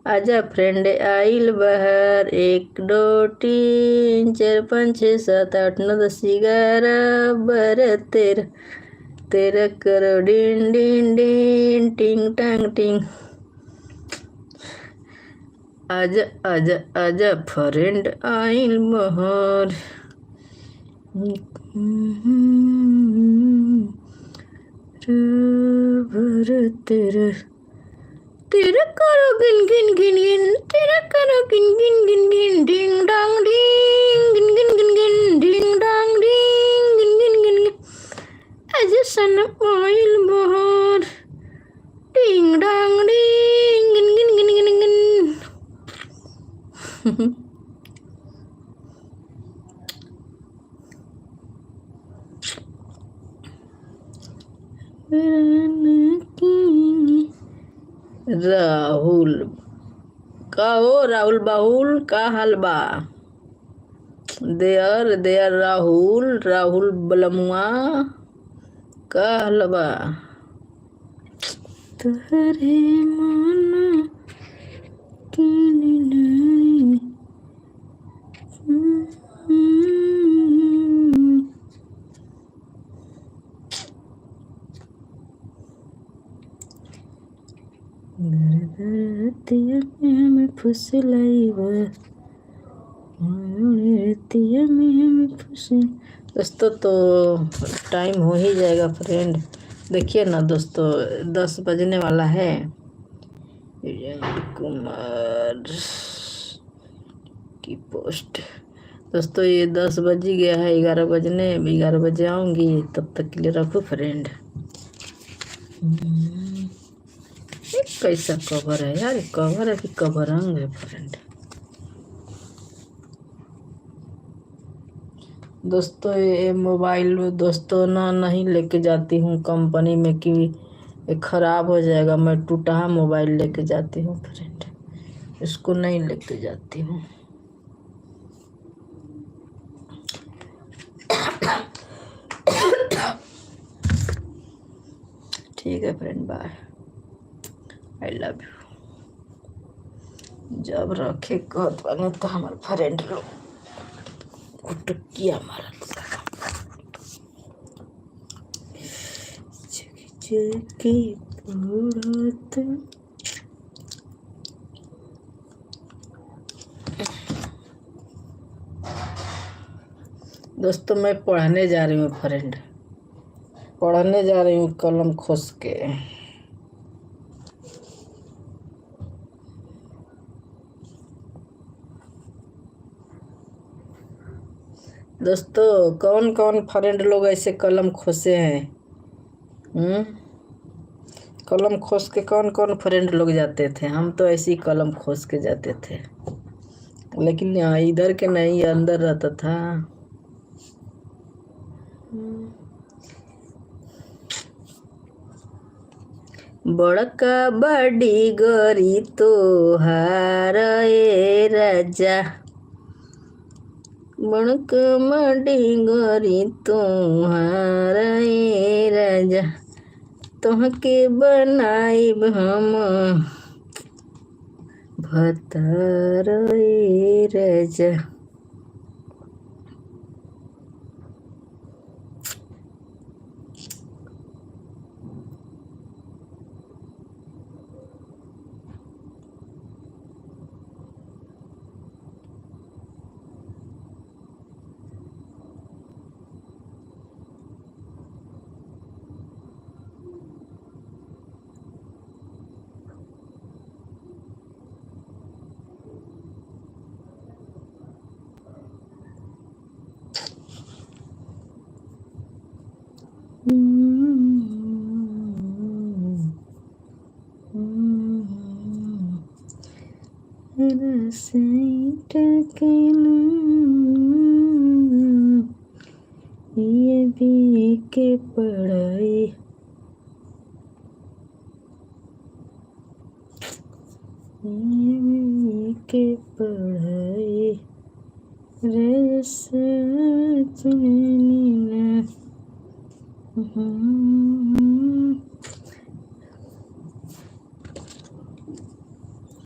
आजा फ्रेंड आइल बहर, 1 2 3 4 5 6 7 8 9 10 11 12 13 करो डिन डिन डिन टिंग टांग टिंग। आजा आजा आजा फ्रेंड आइल बहर। भर तेरे तेरा करो गिन गिन गिन गिन, तेरा करो गिन गिन गिन गिन, डिंग डांग डिंग गिन गिन गिन गिन, डिंग डांग डिंग गिन गिन गिन गिन। आजा सनम आइल बहर, डिंग डांग डिंग गिन गिन गिन गिन गिन। राहुल का हो, राहुल बाहुल का हाल बा? देयर राहुल राहुल बलमुआ का हाल बा? तोहरे मन में फुसलाइबा, दोस्तों तो टाइम हो ही जाएगा फ्रेंड। देखिए ना दोस्तों, 10 बजने वाला है। कुमार की पोस्ट दोस्तों, ये 10 बज ही गया है, 11 बजने, 11 बजे आऊंगी, तब तक के लिए रखो फ्रेंड। कैसा कवर है यार, कवर है कि कवर रंग है फ्रेंड। दोस्तों ये मोबाइल दोस्तों ना नहीं लेके जाती हूँ कंपनी में कि ये खराब हो जाएगा। मैं टूटा मोबाइल लेके जाती हूँ फ्रेंड, इसको नहीं लेके जाती हूँ। ठीक है friend, bye, I love you. जब रखे कहत बने तो हमारे फ्रेंड लोग कुटकिया मारत की पड़त। दोस्तों मैं पढ़ने जा रही हूँ फ्रेंड, पढ़ने जा रही हूँ कलम खोस के। दोस्तों कौन कौन फ्रेंड लोग ऐसे कलम खोसे हैं? कलम खोस के कौन कौन फ्रेंड लोग जाते थे? हम तो ऐसे ही कलम खोस के जाते थे, लेकिन यहाँ इधर के नहीं, अंदर रहता था। बड़का बड़ी गोरी तोहार ए राजा, बड़का बड़ी गोरी तोहार ए राजा, तोहके बनाइब हम भतार ए राजा। ये भी के पढ़ाई, ये भी के पढ़ाई रे सजनी।